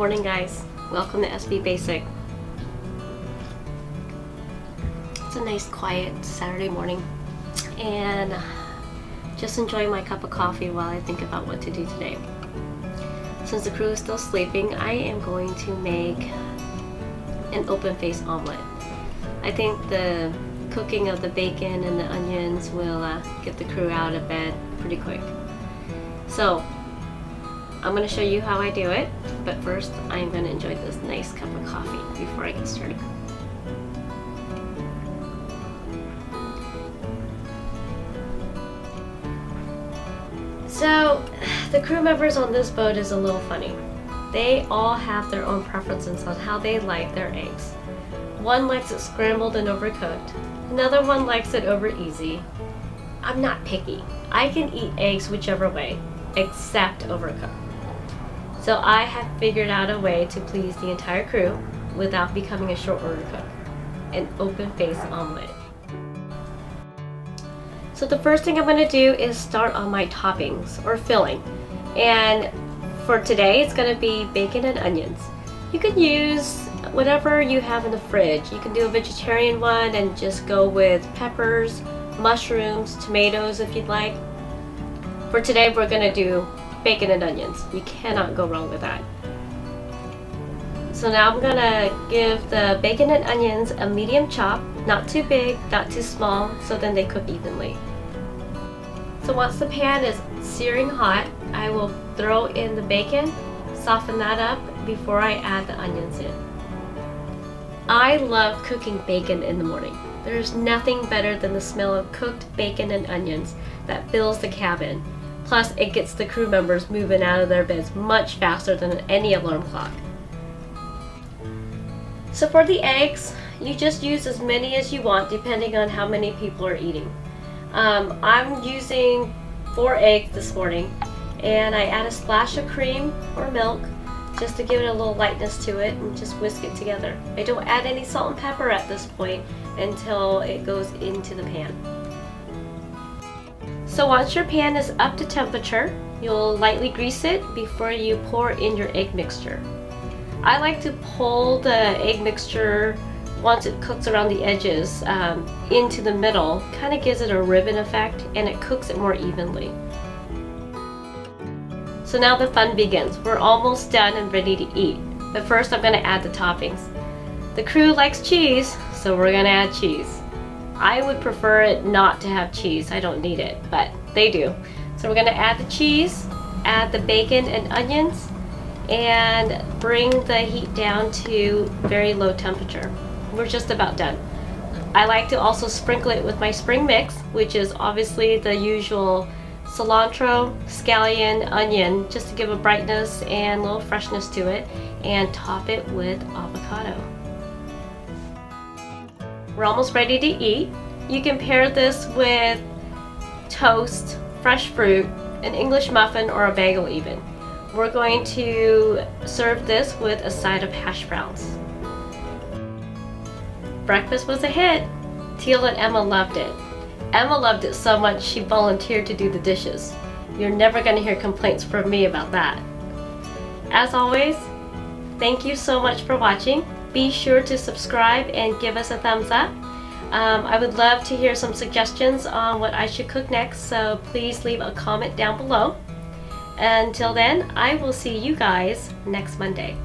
morning, guys. Welcome to SB Basic. It's a nice quiet Saturday morning and just enjoying my cup of coffee while I think about what to do today. Since the crew is still sleeping, I am going to make an open-faced omelet. I think the cooking of the bacon and the onions will get the crew out of bed pretty quick. So I'm going to show you how I do it, but first I'm going to enjoy this nice cup of coffee before I get started. So the crew members on this boat is a little funny. They all have their own preferences on how they like their eggs. One likes it scrambled and overcooked. Another one likes it over easy. I'm not picky. I can eat eggs whichever way, except overcooked. So I have figured out a way to please the entire crew without becoming a short order cook. An open-faced omelet. So the first thing I'm going to do is start on my toppings or filling. And for today it's going to be bacon and onions. You can use whatever you have in the fridge. You can do a vegetarian one and just go with peppers, mushrooms, tomatoes if you'd like. For today we're going to do bacon and onions. You cannot go wrong with that. So now I'm going to give the bacon and onions a medium chop, not too big, not too small, so then they cook evenly. So once the pan is searing hot, I will throw in the bacon, soften that up before I add the onions in. I love cooking bacon in the morning. There's nothing better than the smell of cooked bacon and onions that fills the cabin. Plus, it gets the crew members moving out of their beds much faster than any alarm clock. So for the eggs, you just use as many as you want depending on how many people are eating. I'm using 4 eggs this morning, and I add a splash of cream or milk just to give it a little lightness to it and just whisk it together. I don't add any salt and pepper at this point until it goes into the pan. So once your pan is up to temperature, you'll lightly grease it before you pour in your egg mixture. I like to pull the egg mixture once it cooks around the edges into the middle. Kind of gives it a ribbon effect and it cooks it more evenly. So now the fun begins. We're almost done and ready to eat. But first I'm going to add the toppings. The crew likes cheese, so we're going to add cheese. I would prefer it not to have cheese. I don't need it, but they do. So we're going to add the cheese, add the bacon and onions, and bring the heat down to very low temperature. We're just about done. I like to also sprinkle it with my spring mix, which is obviously the usual cilantro, scallion, onion, just to give a brightness and a little freshness to it, and top it with avocado. We're almost ready to eat. You can pair this with toast, fresh fruit, an English muffin, or a bagel even. We're going to serve this with a side of hash browns. Breakfast was a hit. Teal and Emma loved it. Emma loved it so much she volunteered to do the dishes. You're never going to hear complaints from me about that. As always, thank you so much for watching. Be sure to subscribe and give us a thumbs up. I would love to hear some suggestions on what I should cook next, so please leave a comment down below. Until then, I will see you guys next Monday.